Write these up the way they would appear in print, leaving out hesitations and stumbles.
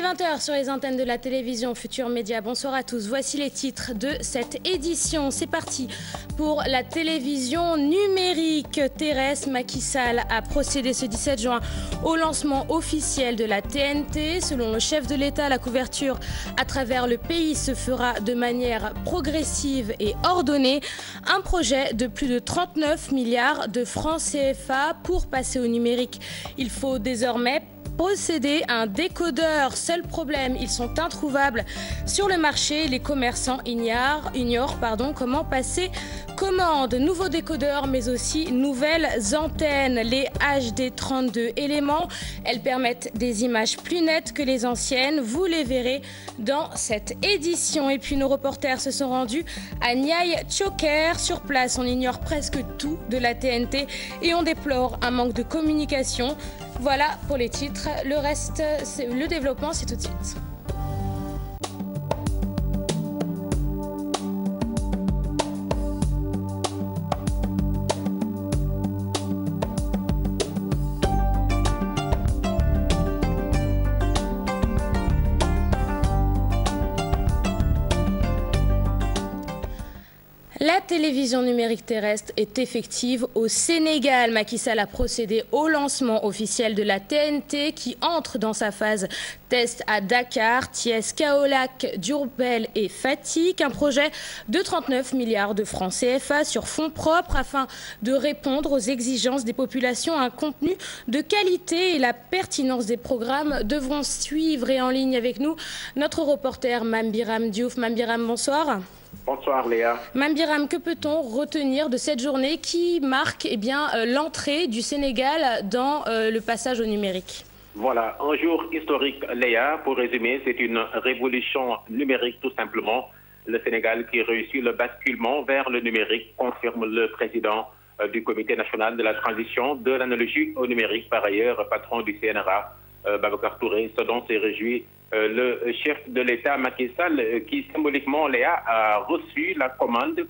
20 h sur les antennes de la télévision Futur Média. Bonsoir à tous. Voici les titres de cette édition. C'est parti pour la télévision numérique terrestre. Macky Sall a procédé ce 17 juin au lancement officiel de la TNT. Selon le chef de l'État, la couverture à travers le pays se fera de manière progressive et ordonnée. Un projet de plus de 39 milliards de francs CFA. Pour passer au numérique, il faut désormais posséder un décodeur. Seul problème, ils sont introuvables sur le marché. Les commerçants ignorent comment passer commande. Nouveaux décodeurs, mais aussi nouvelles antennes. Les HD 32 éléments, elles permettent des images plus nettes que les anciennes. Vous les verrez dans cette édition. Et puis nos reporters se sont rendus à Niayes Thioker. Sur place, on ignore presque tout de la TNT et on déplore un manque de communication. Voilà pour les titres. Le reste, le développement, c'est tout de suite. La télévision numérique terrestre est effective au Sénégal. Macky Sall a procédé au lancement officiel de la TNT qui entre dans sa phase test à Dakar, Thiès, Kaolack, Diourbel et Fatick. Un projet de 39 milliards de francs CFA sur fonds propres afin de répondre aux exigences des populations. Un contenu de qualité et la pertinence des programmes devront suivre. Et en ligne avec nous, notre reporter Mame Biram Diouf. Mame Biram, bonsoir. Bonsoir Léa. Mame Biram, que peut-on retenir de cette journée qui marque l'entrée du Sénégal dans le passage au numérique? Voilà, un jour historique Léa. Pour résumer, c'est une révolution numérique tout simplement. Le Sénégal qui réussit le basculement vers le numérique, confirme le président du Comité national de la transition de l'analogie au numérique, par ailleurs patron du CNRA, Babacar Touré, ce dont s'est réjoui le chef de l'État Macky Sall, qui symboliquement, Léa, a reçu la commande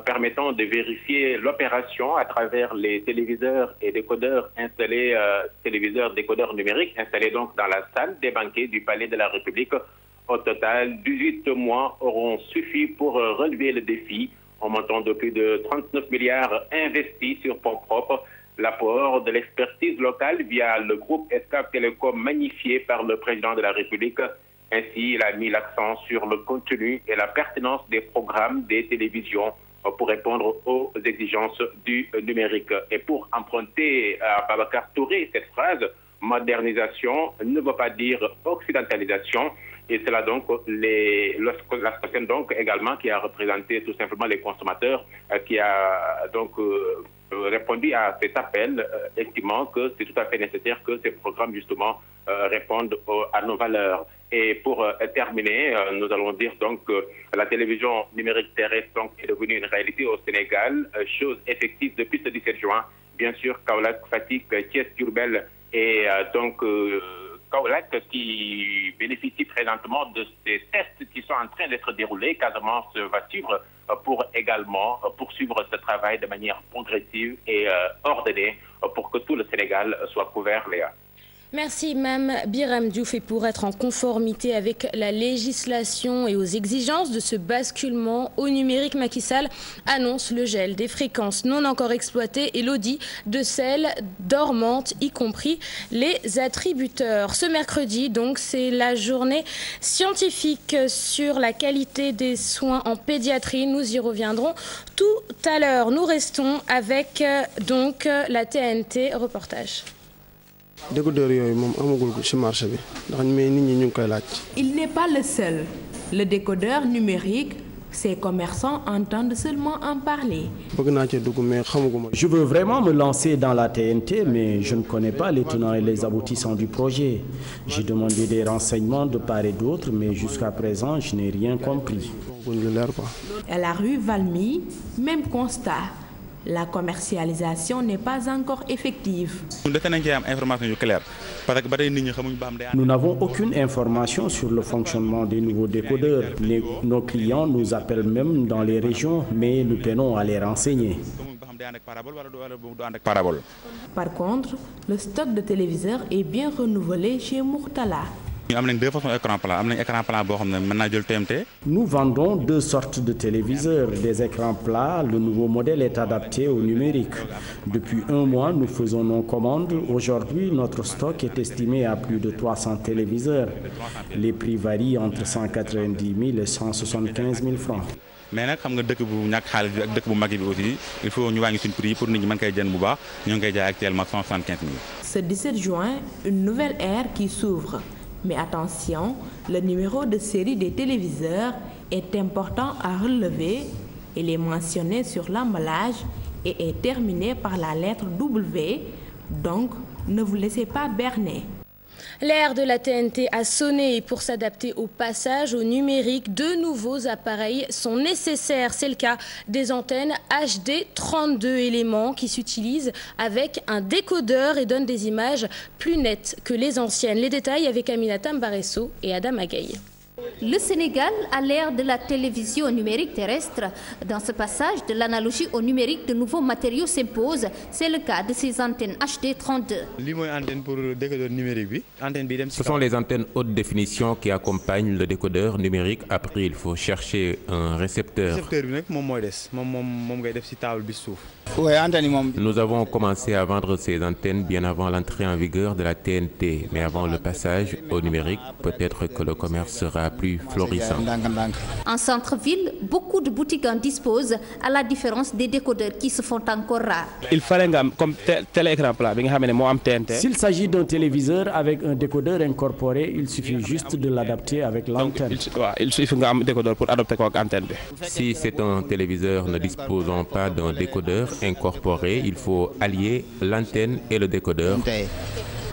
permettant de vérifier l'opération à travers les téléviseurs et décodeurs installés, décodeurs numériques installés donc dans la salle des banquets du Palais de la République. Au total, 18 mois auront suffi pour relever le défi en montant de plus de 39 milliards investis sur fonds propres. L'apport de l'expertise locale via le groupe Escap Télécom magnifié par le président de la République. Ainsi, il a mis l'accent sur le contenu et la pertinence des programmes des télévisions pour répondre aux exigences du numérique. Et pour emprunter à Babacar Touré cette phrase, modernisation ne veut pas dire occidentalisation. Et c'est là donc la donc également qui a représenté tout simplement les consommateurs, qui a donc répondu à cet appel, estimant que c'est tout à fait nécessaire que ces programmes justement répondent à nos valeurs. Et pour terminer, nous allons dire donc que la télévision numérique terrestre donc, est devenue une réalité au Sénégal, chose effective depuis ce 17 juin. Bien sûr, Kaolack, Fatick, Thiès, Diourbel et donc Kaolack qui bénéficie présentement de ces tests qui sont en train d'être déroulés. Casamance va suivre pour également poursuivre ce travail de manière progressive et ordonnée pour que tout le Sénégal soit couvert, Léa. Merci Mame Biram Diouf. Et pour être en conformité avec la législation et aux exigences de ce basculement au numérique, Macky Sall annonce le gel des fréquences non encore exploitées et l'audit de celles dormantes, y compris les attributeurs. Ce mercredi, donc, c'est la journée scientifique sur la qualité des soins en pédiatrie. Nous y reviendrons tout à l'heure. Nous restons avec donc la TNT reportage. Il n'est pas le seul. Le décodeur numérique, ces commerçants entendent seulement en parler. Je veux vraiment me lancer dans la TNT, mais je ne connais pas les tenants et les aboutissants du projet. J'ai demandé des renseignements de part et d'autre, mais jusqu'à présent, je n'ai rien compris. À la rue Valmy, même constat. La commercialisation n'est pas encore effective. Nous n'avons aucune information sur le fonctionnement des nouveaux décodeurs. Nos clients nous appellent même dans les régions, mais nous peinons à les renseigner. Par contre, le stock de téléviseurs est bien renouvelé chez Murtala. Nous vendons deux sortes de téléviseurs. Des écrans plats, le nouveau modèle est adapté au numérique. Depuis un mois, nous faisons nos commandes. Aujourd'hui, notre stock est estimé à plus de 300 téléviseurs. Les prix varient entre 190 000 et 175 000 francs. Mais nag xam nga dëkk bu ñàkk xaalis bi ak dëkk bu mag bi aussi il faut ñu wàññi suñu prix pour nit ñi mën koy jënd bu baax ñu ngi koy jaay actuellement 175 000. Ce 17 juin, une nouvelle ère qui s'ouvre. Mais attention, le numéro de série des téléviseurs est important à relever. Il est mentionné sur l'emballage et est terminé par la lettre W. Donc, ne vous laissez pas berner. L'ère de la TNT a sonné et pour s'adapter au passage au numérique, de nouveaux appareils sont nécessaires. C'est le cas des antennes HD 32 éléments qui s'utilisent avec un décodeur et donnent des images plus nettes que les anciennes. Les détails avec Aminata Mbaresso et Adam Agaï. Le Sénégal à l'ère de la télévision numérique terrestre. Dans ce passage de l'analogie au numérique, de nouveaux matériaux s'imposent. C'est le cas de ces antennes HD 32. Ce sont les antennes haute définition qui accompagnent le décodeur numérique. Après, il faut chercher un récepteur. Nous avons commencé à vendre ces antennes bien avant l'entrée en vigueur de la TNT. Mais avant le passage au numérique, peut-être que le commerce sera plus florissant. En centre-ville, beaucoup de boutiques en disposent, à la différence des décodeurs qui se font encore rares. Il fallait comme tel écran plat. S'il s'agit d'un téléviseur avec un décodeur incorporé, il suffit juste de l'adapter avec l'antenne. Il suffit un décodeur pour adapter avec l'antenne. Si c'est un téléviseur ne disposant pas d'un décodeur incorporé, il faut allier l'antenne et le décodeur.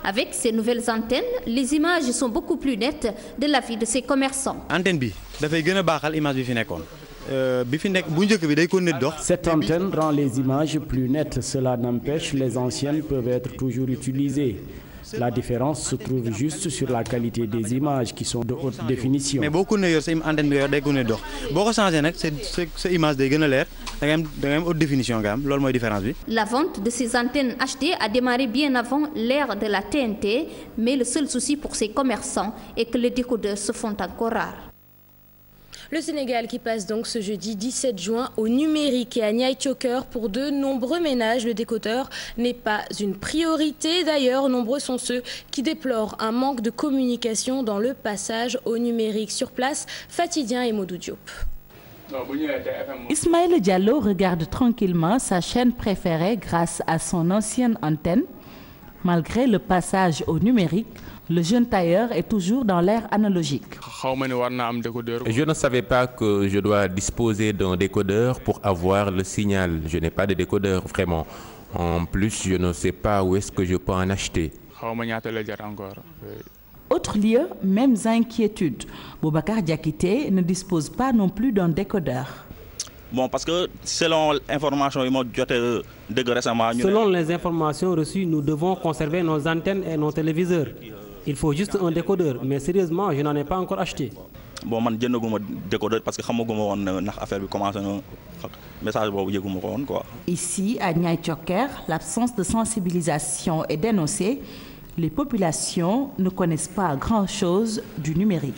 Avec ces nouvelles antennes, les images sont beaucoup plus nettes de la vie de ces commerçants. Cette antenne rend les images plus nettes. Cela n'empêche, les anciennes peuvent être toujours utilisées. La différence se trouve juste sur la qualité des images qui sont de haute définition. Mais beaucoup de ces antennes haute définition. La vente de ces antennes HD a démarré bien avant l'ère de la TNT, mais le seul souci pour ces commerçants est que les décodeurs se font encore rares. Le Sénégal qui passe donc ce jeudi 17 juin au numérique et à Niayes Thioker. Pour de nombreux ménages, le décodeur n'est pas une priorité. D'ailleurs, nombreux sont ceux qui déplorent un manque de communication dans le passage au numérique. Sur place, Fatidien et Modou Diop. Ismaël Diallo regarde tranquillement sa chaîne préférée grâce à son ancienne antenne. Malgré le passage au numérique, le jeune tailleur est toujours dans l'ère analogique. Je ne savais pas que je dois disposer d'un décodeur pour avoir le signal. Je n'ai pas de décodeur vraiment. En plus, je ne sais pas où est-ce que je peux en acheter. Autre lieu, mêmes inquiétudes. Boubacar Diakité ne dispose pas non plus d'un décodeur. Bon, parce que selon les informations reçues, nous devons conserver nos antennes et nos téléviseurs. Il faut juste un décodeur, mais sérieusement, je n'en ai pas encore acheté. Bon, je n'ai pas décodeur parce que je ne sais pas. Ici, à Niayes Thioker, l'absence de sensibilisation est dénoncée. Les populations ne connaissent pas grand-chose du numérique.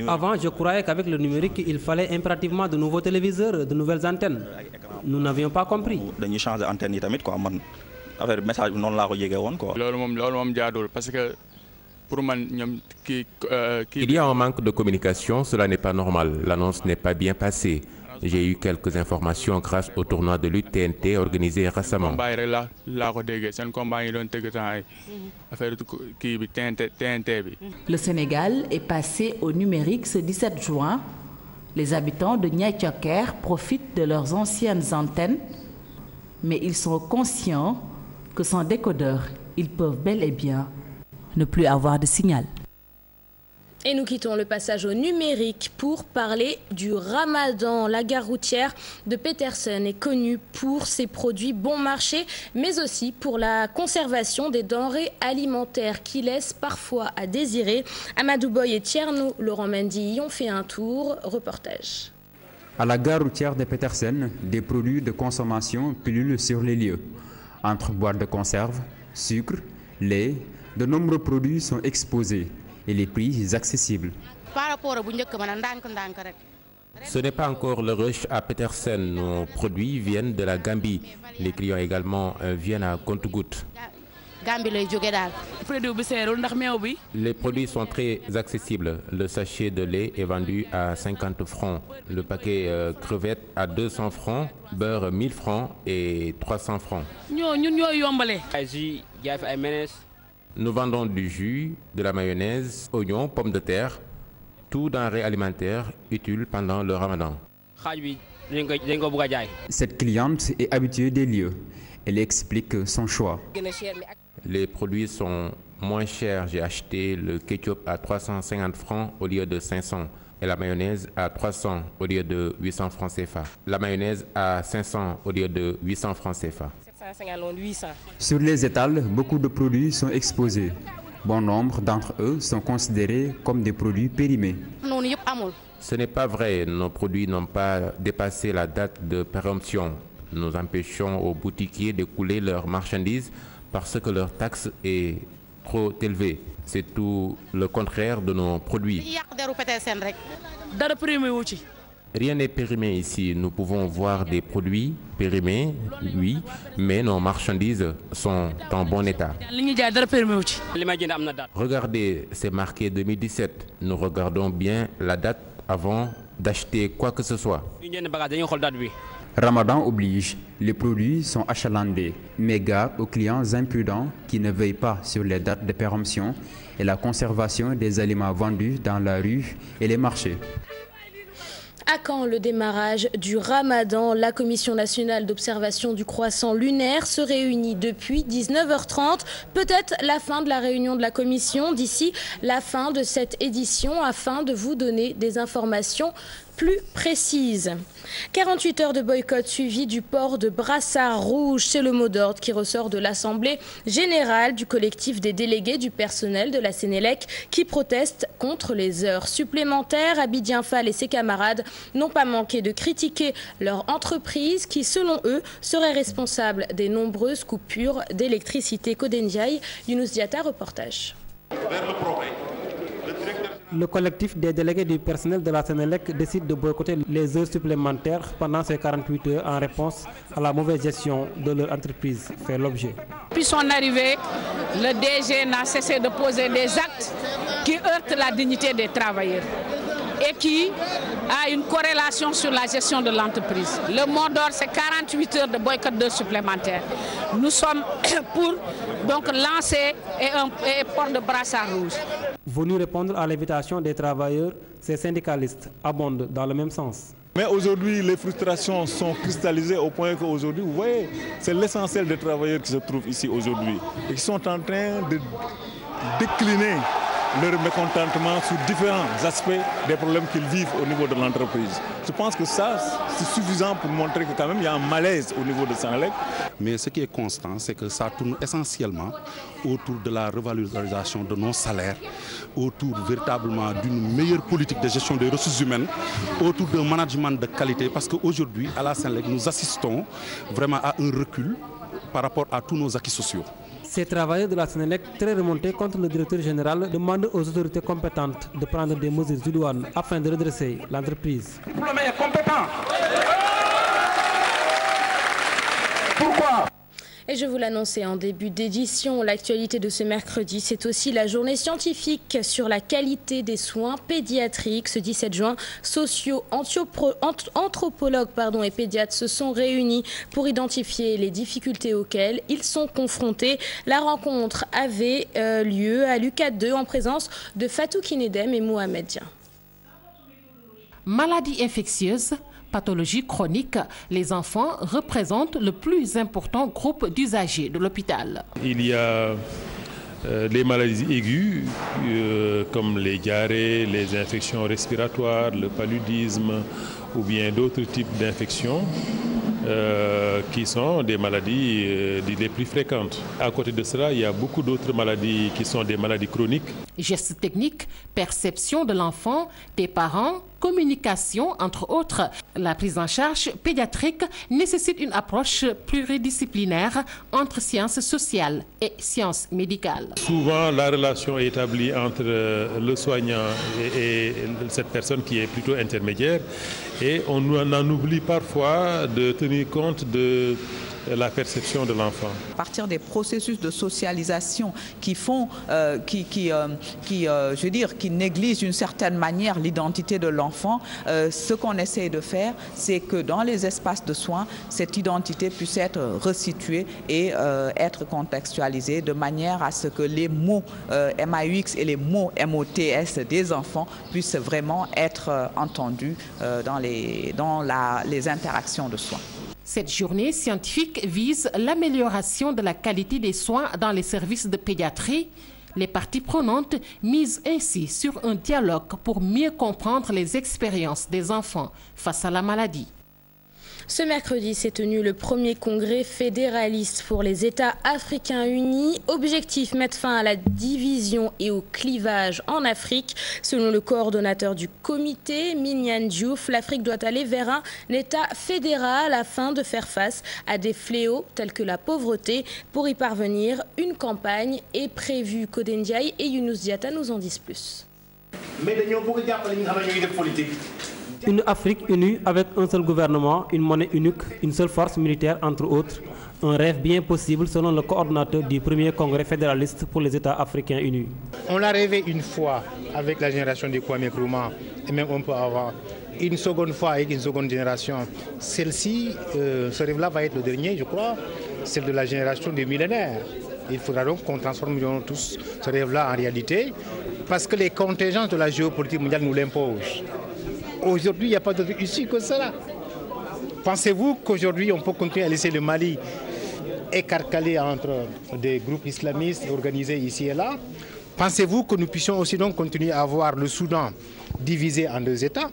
Avant, je croyais qu'avec le numérique, il fallait impérativement de nouveaux téléviseurs, de nouvelles antennes. Nous n'avions pas compris. Il y a un manque de communication, cela n'est pas normal. L'annonce n'est pas bien passée. J'ai eu quelques informations grâce au tournoi de lutte TNT organisé récemment. Le Sénégal est passé au numérique ce 17 juin. Les habitants de Niayes Thioker profitent de leurs anciennes antennes, mais ils sont conscients que sans décodeur, ils peuvent bel et bien ne plus avoir de signal. Et nous quittons le passage au numérique pour parler du Ramadan. La gare routière de Petersen est connue pour ses produits bon marché, mais aussi pour la conservation des denrées alimentaires qui laissent parfois à désirer. Amadou Boy et Tierno Laurent Mendy y ont fait un tour. Reportage. À la gare routière de Petersen, des produits de consommation pullulent sur les lieux. Entre boîtes de conserve, Sucre, lait, de nombreux produits sont exposés et les prix accessibles. Ce n'est pas encore le rush à Petersen. Nos produits viennent de la Gambie. Les clients également viennent à compte-gouttes. Les produits sont très accessibles. Le sachet de lait est vendu à 50 francs. Le paquet crevettes à 200 francs, beurre 1000 francs et 300 francs. Nous vendons du jus, de la mayonnaise, oignons, pommes de terre, tout denrées alimentaires utiles pendant le ramadan. Cette cliente est habituée des lieux. Elle explique son choix. Les produits sont moins chers. J'ai acheté le ketchup à 350 francs au lieu de 500 et la mayonnaise à 300 au lieu de 800 francs CFA. La mayonnaise à 500 au lieu de 800 francs CFA. Sur les étals, beaucoup de produits sont exposés. Bon nombre d'entre eux sont considérés comme des produits périmés. Ce n'est pas vrai. Nos produits n'ont pas dépassé la date de péremption. Nous empêchons aux boutiquiers d'écouler leurs marchandises parce que leur taxe est trop élevée. C'est tout le contraire de nos produits. Rien n'est périmé ici. Nous pouvons voir des produits périmés, oui, mais nos marchandises sont en bon état. Regardez, c'est marqué 2017. Nous regardons bien la date avant d'acheter quoi que ce soit. Ramadan oblige, les produits sont achalandés, mais gare aux clients imprudents qui ne veillent pas sur les dates de péremption et la conservation des aliments vendus dans la rue et les marchés. À quand le démarrage du Ramadan? La Commission nationale d'observation du croissant lunaire se réunit depuis 19h30. Peut-être la fin de la réunion de la Commission d'ici la fin de cette édition afin de vous donner des informations plus précise. 48 heures de boycott suivi du port de brassard rouge. C'est le mot d'ordre qui ressort de l'Assemblée générale du collectif des délégués du personnel de la Sénélec qui protestent contre les heures supplémentaires. Abidjan Fall et ses camarades n'ont pas manqué de critiquer leur entreprise qui, selon eux, serait responsable des nombreuses coupures d'électricité. Kodendiaï, Younous Diata, reportage. Le collectif des délégués du personnel de la Sénélec décide de boycotter les heures supplémentaires pendant ces 48 heures en réponse à la mauvaise gestion de leur entreprise, fait l'objet. Depuis son arrivée, le DG n'a cessé de poser des actes qui heurtent la dignité des travailleurs et qui a une corrélation sur la gestion de l'entreprise. Le mot d'ordre, c'est 48 heures de boycott d'heures supplémentaires. Nous sommes pour donc lancer un port de brassard rouge. Venu répondre à l'invitation des travailleurs, ces syndicalistes abondent dans le même sens. Mais aujourd'hui, les frustrations sont cristallisées au point qu'aujourd'hui, vous voyez, c'est l'essentiel des travailleurs qui se trouvent ici aujourd'hui et qui sont en train de décliner leur mécontentement sur différents aspects des problèmes qu'ils vivent au niveau de l'entreprise. Je pense que ça, c'est suffisant pour montrer que quand même il y a un malaise au niveau de Sénélec. Mais ce qui est constant, c'est que ça tourne essentiellement autour de la revalorisation de nos salaires, autour véritablement d'une meilleure politique de gestion des ressources humaines, autour d'un management de qualité, parce qu'aujourd'hui, à la Sénélec, nous assistons vraiment à un recul par rapport à tous nos acquis sociaux. Ces travailleurs de la Sénélec, très remontés contre le directeur général, demandent aux autorités compétentes de prendre des mesures idoines afin de redresser l'entreprise. Le problème est compétent. Pourquoi ? Et je vous l'annonçais en début d'édition, l'actualité de ce mercredi, c'est aussi la journée scientifique sur la qualité des soins pédiatriques. Ce 17 juin, anthropologues et pédiatres se sont réunis pour identifier les difficultés auxquelles ils sont confrontés. La rencontre avait lieu à l'UCAD 2 en présence de Fatou Kinedem et Mohamed Dia. Maladies infectieuses, pathologies chroniques, les enfants représentent le plus important groupe d'usagers de l'hôpital. Il y a les maladies aiguës comme les diarrhées, les infections respiratoires, le paludisme ou bien d'autres types d'infections qui sont des maladies les plus fréquentes. À côté de cela, il y a beaucoup d'autres maladies qui sont des maladies chroniques. Gestes techniques, perception de l'enfant, des parents communication, entre autres. La prise en charge pédiatrique nécessite une approche pluridisciplinaire entre sciences sociales et sciences médicales. Souvent, la relation est établie entre le soignant et cette personne qui est plutôt intermédiaire, et on en oublie parfois de tenir compte de la perception de l'enfant. À partir des processus de socialisation qui font, qui négligent d'une certaine manière l'identité de l'enfant, ce qu'on essaie de faire, c'est que dans les espaces de soins, cette identité puisse être resituée et être contextualisée de manière à ce que les mots MAUX et les mots MOTS des enfants puissent vraiment être entendus dans les interactions de soins. Cette journée scientifique vise l'amélioration de la qualité des soins dans les services de pédiatrie. Les parties prenantes misent ainsi sur un dialogue pour mieux comprendre les expériences des enfants face à la maladie. Ce mercredi s'est tenu le premier congrès fédéraliste pour les États africains unis. Objectif, mettre fin à la division et au clivage en Afrique. Selon le coordonnateur du comité, Mignane Diouf, l'Afrique doit aller vers un État fédéral afin de faire face à des fléaux tels que la pauvreté. Pour y parvenir, une campagne est prévue. Codé Ndiaye et Younous Diatta nous en disent plus. Une Afrique unie avec un seul gouvernement, une monnaie unique, une seule force militaire entre autres. Un rêve bien possible selon le coordonnateur du premier congrès fédéraliste pour les États africains unis. On l'a rêvé une fois avec la génération de Kwame Nkrumah et même un peu avant. Une seconde fois avec une seconde génération. Celle-ci, ce rêve-là va être le dernier, je crois, celle de la génération des millénaires. Il faudra donc qu'on transforme tous ce rêve-là en réalité parce que les contingences de la géopolitique mondiale nous l'imposent. Aujourd'hui, il n'y a pas d'autre issue que cela. Pensez-vous qu'aujourd'hui, on peut continuer à laisser le Mali écartelé entre des groupes islamistes organisés ici et là? Pensez-vous que nous puissions aussi donc continuer à avoir le Soudan divisé en deux États?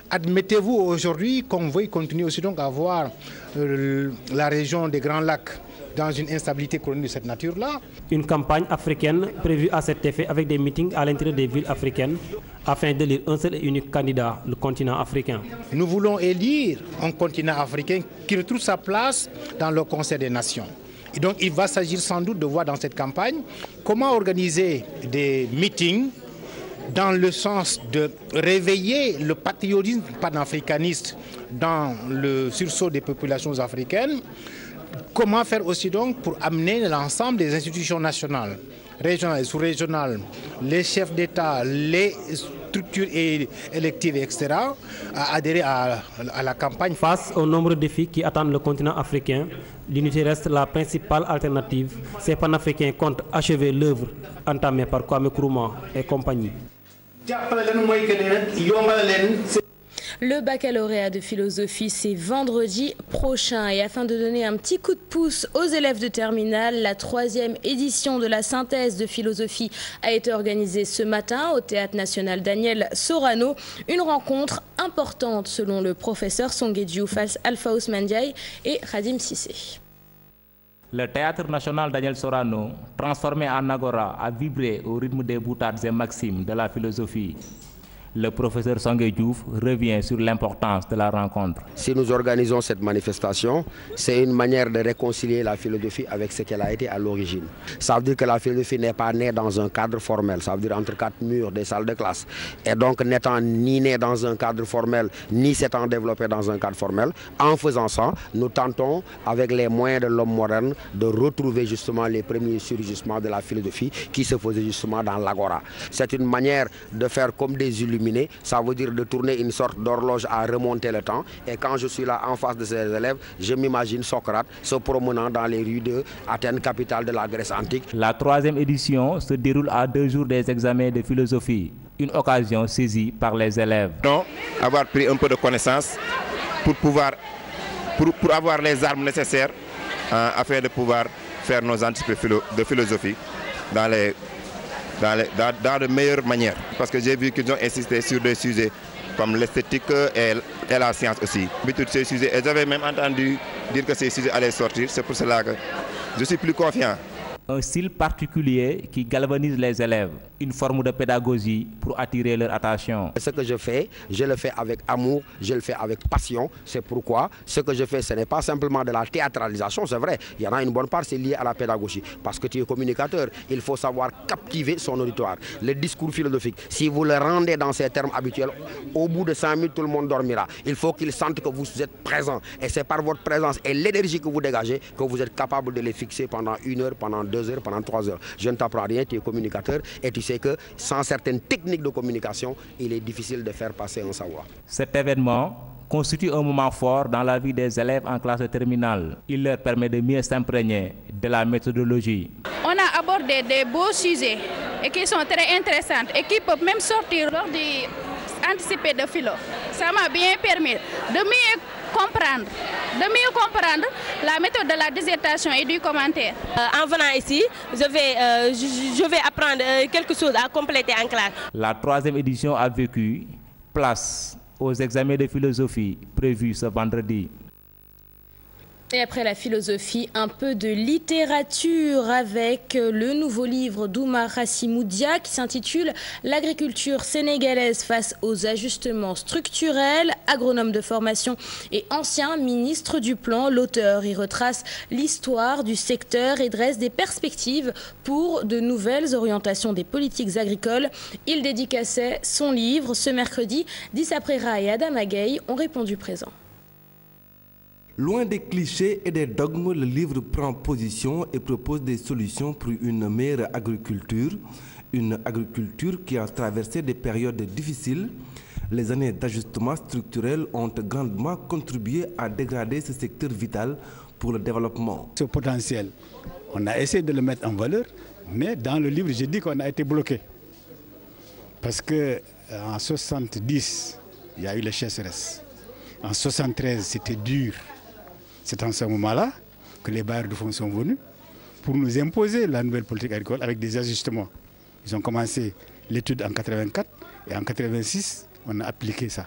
Admettez-vous aujourd'hui qu'on veuille continuer aussi donc à avoir la région des Grands Lacs dans une instabilité chronique de cette nature-là? Une campagne africaine prévue à cet effet avec des meetings à l'intérieur des villes africaines afin d'élire un seul et unique candidat, le continent africain. Nous voulons élire un continent africain qui retrouve sa place dans le Conseil des Nations. Et donc il va s'agir sans doute de voir dans cette campagne comment organiser des meetings dans le sens de réveiller le patriotisme panafricaniste dans le sursaut des populations africaines. Comment faire aussi donc pour amener l'ensemble des institutions nationales, régionales et sous-régionales, les chefs d'État, les structures électives, etc., à adhérer à la campagne. Face aux nombreux défis qui attendent le continent africain, l'unité reste la principale alternative. Ces panafricains comptent achever l'œuvre entamée par Kwame Nkrumah et compagnie. Le baccalauréat de philosophie, c'est vendredi prochain. Et afin de donner un petit coup de pouce aux élèves de terminale, la 3e édition de la synthèse de philosophie a été organisée ce matin au Théâtre national Daniel Sorano. Une rencontre importante selon le professeur Songué Diouf, Alpha Ousmane Ndiaye et Khadim Sissé. Le Théâtre national Daniel Sorano, transformé en agora, a vibré au rythme des boutades et maximes de la philosophie. Le professeur Songué Diouf revient sur l'importance de la rencontre. Si nous organisons cette manifestation, c'est une manière de réconcilier la philosophie avec ce qu'elle a été à l'origine. Ça veut dire que la philosophie n'est pas née dans un cadre formel, ça veut dire entre quatre murs des salles de classe. Et donc n'étant ni née dans un cadre formel, ni s'étant développée dans un cadre formel, en faisant ça, nous tentons, avec les moyens de l'homme moderne, de retrouver justement les premiers surgissements de la philosophie qui se faisaient justement dans l'agora. C'est une manière de faire comme des illuminés. Ça veut dire de tourner une sorte d'horloge à remonter le temps. Et quand je suis là en face de ces élèves, je m'imagine Socrate se promenant dans les rues de Athènes, capitale de la Grèce antique. La 3e édition se déroule à 2 jours des examens de philosophie. Une occasion saisie par les élèves. Donc, avoir pris un peu de connaissances pour avoir les armes nécessaires afin de pouvoir faire nos anticipés de philosophie dans de meilleures manières. Parce que j'ai vu qu'ils ont insisté sur des sujets comme l'esthétique et la science aussi. Mais tous ces sujets, et j'avais même entendu dire que ces sujets allaient sortir. C'est pour cela que je suis plus confiant. Un style particulier qui galvanise les élèves, une forme de pédagogie pour attirer leur attention. Ce que je fais, je le fais avec amour, je le fais avec passion. C'est pourquoi ce que je fais, ce n'est pas simplement de la théâtralisation, c'est vrai. Il y en a une bonne part, c'est lié à la pédagogie. Parce que tu es communicateur, il faut savoir captiver son auditoire. Le discours philosophique, si vous le rendez dans ces termes habituels, au bout de 5 minutes, tout le monde dormira. Il faut qu'il sente que vous êtes présent. Et c'est par votre présence et l'énergie que vous dégagez que vous êtes capable de les fixer pendant 1 heure, pendant 2 heures, pendant 3 heures. Je ne t'apprends rien, tu es communicateur et tu sais que sans certaines techniques de communication, il est difficile de faire passer un savoir. Cet événement constitue un moment fort dans la vie des élèves en classe de terminale. Il leur permet de mieux s'imprégner de la méthodologie. On a abordé des beaux sujets et qui sont très intéressants et qui peuvent même sortir lors du anticipé de philo. Ça m'a bien permis de mieux comprendre la méthode de la dissertation et du commentaire. En venant ici, je vais apprendre quelque chose à compléter en classe. La 3e édition a vécu place aux examens de philosophie prévus ce vendredi. Et après la philosophie, un peu de littérature avec le nouveau livre d'Oumar Hassimoudia qui s'intitule « L'agriculture sénégalaise face aux ajustements structurels ». Agronome de formation et ancien ministre du Plan, l'auteur y retrace l'histoire du secteur et dresse des perspectives pour de nouvelles orientations des politiques agricoles. Il dédicaçait son livre ce mercredi. Dissa Prera et Adam Agay ont répondu présent. Loin des clichés et des dogmes, le livre prend position et propose des solutions pour une meilleure agriculture. Une agriculture qui a traversé des périodes difficiles. Les années d'ajustement structurel ont grandement contribué à dégrader ce secteur vital pour le développement. Ce potentiel, on a essayé de le mettre en valeur, mais dans le livre, j'ai dit qu'on a été bloqué. Parce qu'en 70, il y a eu les chasseresses. En 73, c'était dur. C'est en ce moment-là que les bailleurs de fonds sont venus pour nous imposer la nouvelle politique agricole avec des ajustements. Ils ont commencé l'étude en 84 et en 86, on a appliqué ça.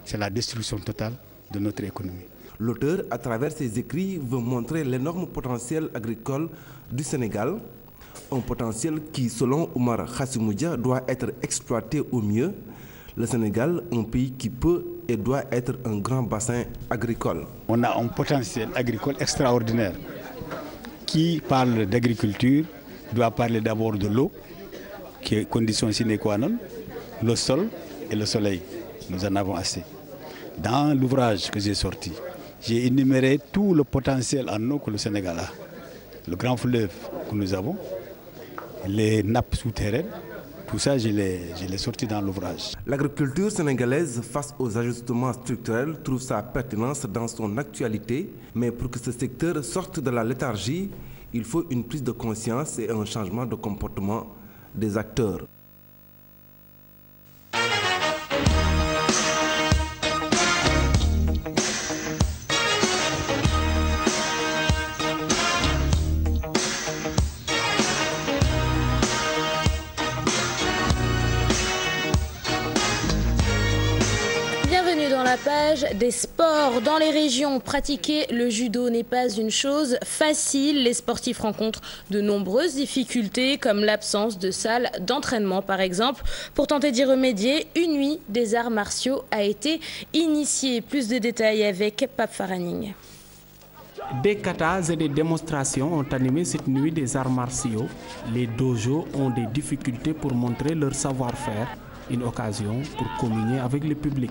C'est la destruction totale de notre économie. L'auteur, à travers ses écrits, veut montrer l'énorme potentiel agricole du Sénégal. Un potentiel qui, selon Oumar Hassimoudia, doit être exploité au mieux. Le Sénégal, un pays qui peut et doit être un grand bassin agricole. On a un potentiel agricole extraordinaire. Qui parle d'agriculture doit parler d'abord de l'eau, qui est condition sine qua non, le sol et le soleil. Nous en avons assez. Dans l'ouvrage que j'ai sorti, j'ai énuméré tout le potentiel en eau que le Sénégal a. Le grand fleuve que nous avons, les nappes souterraines, tout ça, je l'ai sorti dans l'ouvrage. L'agriculture sénégalaise face aux ajustements structurels trouve sa pertinence dans son actualité. Mais pour que ce secteur sorte de la léthargie, il faut une prise de conscience et un changement de comportement des acteurs. Page des sports. Dans les régions, pratiquer le judo n'est pas une chose facile. Les sportifs rencontrent de nombreuses difficultés, comme l'absence de salles d'entraînement par exemple. Pour tenter d'y remédier, une nuit des arts martiaux a été initiée. Plus de détails avec Pape Faraning. Des katas et des démonstrations ont animé cette nuit des arts martiaux. Les dojos ont des difficultés pour montrer leur savoir-faire. Une occasion pour communier avec le public.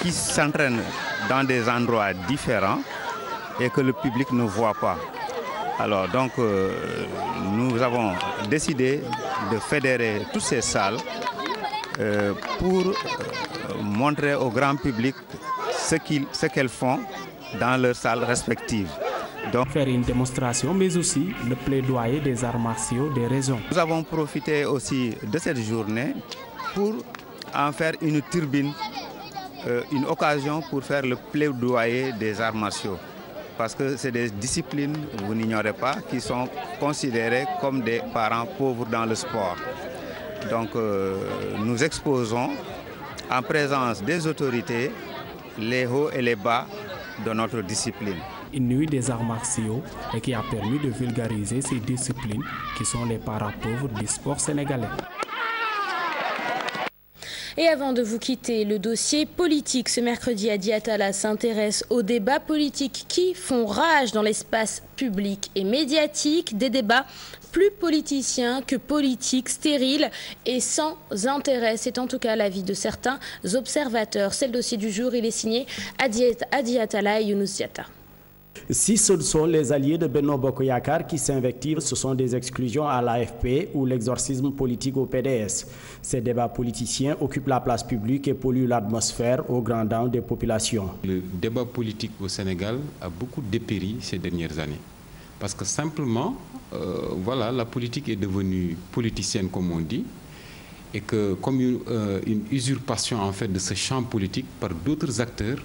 Qui s'entraînent dans des endroits différents et que le public ne voit pas. Alors donc nous avons décidé de fédérer toutes ces salles pour montrer au grand public ce qu'elles font dans leurs salles respectives. Donc, faire une démonstration, mais aussi le plaidoyer des arts martiaux des régions. Nous avons profité aussi de cette journée pour en faire une turbine, une occasion pour faire le plaidoyer des arts martiaux. Parce que c'est des disciplines, vous n'ignorez pas, qui sont considérées comme des parents pauvres dans le sport. Donc nous exposons en présence des autorités les hauts et les bas de notre discipline. une nuit des arts martiaux et qui a permis de vulgariser ces disciplines qui sont les parents pauvres du sport sénégalais. Et avant de vous quitter, le dossier politique. Ce mercredi, Hadi Attala s'intéresse aux débats politiques qui font rage dans l'espace public et médiatique. Des débats plus politiciens que politiques, stériles et sans intérêt. C'est en tout cas l'avis de certains observateurs. C'est le dossier du jour. Il est signé Hadi Attala et Younous Diatta. Si ce sont les alliés de Benno Bokk Yakaar qui s'invectivent, ce sont des exclusions à l'AFP ou l'exorcisme politique au PDS. Ces débats politiciens occupent la place publique et polluent l'atmosphère au grand dam des populations. Le débat politique au Sénégal a beaucoup dépéri ces dernières années. Parce que simplement, voilà, la politique est devenue politicienne, comme on dit, et que comme une usurpation en fait de ce champ politique par d'autres acteurs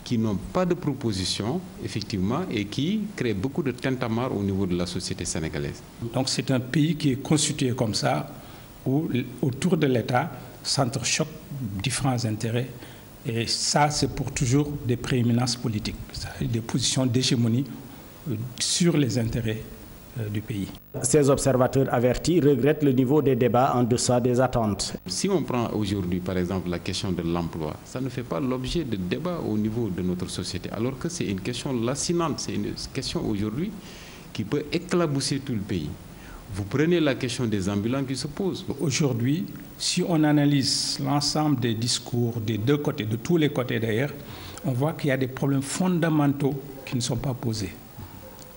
qui n'ont pas de proposition, effectivement, et qui créent beaucoup de tintamarre au niveau de la société sénégalaise. Donc c'est un pays qui est constitué comme ça, où autour de l'État s'entrechoquent différents intérêts. Et ça, c'est pour toujours des prééminences politiques, des positions d'hégémonie sur les intérêts du pays. Ces observateurs avertis regrettent le niveau des débats en deçà des attentes. Si on prend aujourd'hui, par exemple, la question de l'emploi, ça ne fait pas l'objet de débats au niveau de notre société, alors que c'est une question lancinante, c'est une question aujourd'hui qui peut éclabousser tout le pays. Vous prenez la question des ambulants qui se posent. Aujourd'hui, si on analyse l'ensemble des discours des deux côtés, de tous les côtés d'ailleurs, on voit qu'il y a des problèmes fondamentaux qui ne sont pas posés.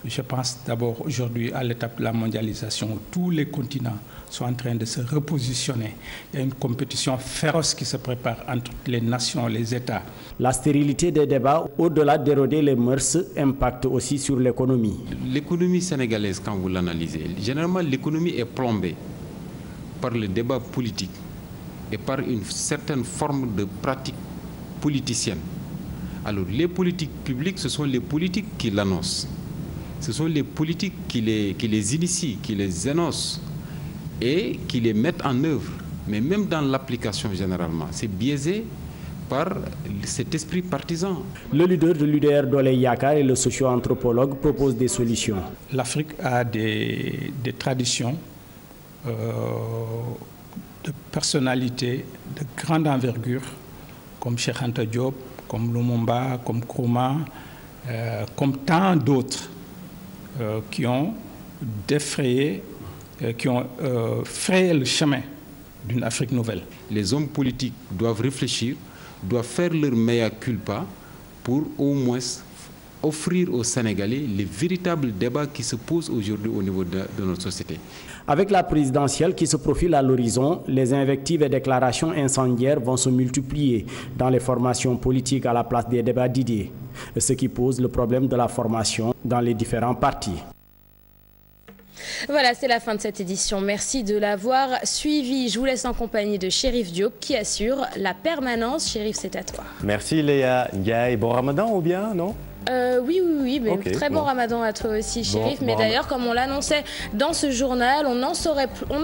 Je pense d'abord aujourd'hui à l'étape de la mondialisation où tous les continents sont en train de se repositionner. Il y a une compétition féroce qui se prépare entre les nations, les États. La stérilité des débats, au-delà d'éroder les mœurs, impacte aussi sur l'économie. L'économie sénégalaise, quand vous l'analysez, généralement l'économie est plombée par le débat politique et par une certaine forme de pratique politicienne. Alors les politiques publiques, ce sont les politiques qui l'annoncent. Ce sont les politiques qui les initient, qui les énoncent et qui les mettent en œuvre. Mais même dans l'application généralement, c'est biaisé par cet esprit partisan. Le leader de l'UDR Dooley Yakaar et le socio-anthropologue proposent des solutions. L'Afrique a des traditions de personnalités de grande envergure, comme Cheikh Anta Diop, comme Lumumba, comme Nkrumah, comme tant d'autres. Qui ont frayé le chemin d'une Afrique nouvelle. Les hommes politiques doivent réfléchir, doivent faire leur mea culpa pour au moins offrir aux Sénégalais les véritables débats qui se posent aujourd'hui au niveau de notre société. Avec la présidentielle qui se profile à l'horizon, les invectives et déclarations incendiaires vont se multiplier dans les formations politiques à la place des débats d'idées, ce qui pose le problème de la formation dans les différents partis. Voilà, c'est la fin de cette édition. Merci de l'avoir suivi. Je vous laisse en compagnie de Chérif Diop qui assure la permanence. Chérif, c'est à toi. Merci Léa Ndiaye. Bon Ramadan ou bien, non? Oui, mais okay, très bon Ramadan à toi aussi, Chérif. Mais d'ailleurs, comme on l'annonçait dans ce journal, on en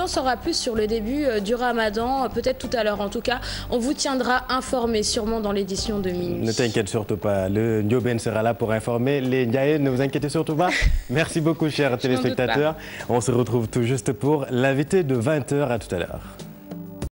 saura plus sur le début du Ramadan, peut-être tout à l'heure. En tout cas, on vous tiendra informé sûrement dans l'édition de minuit. Ne t'inquiète surtout pas, le Ndioben sera là pour informer les Ndiaye, ne vous inquiétez surtout pas. Merci beaucoup, chers téléspectateurs. On se retrouve tout juste pour l'invité de 20h. À tout à l'heure.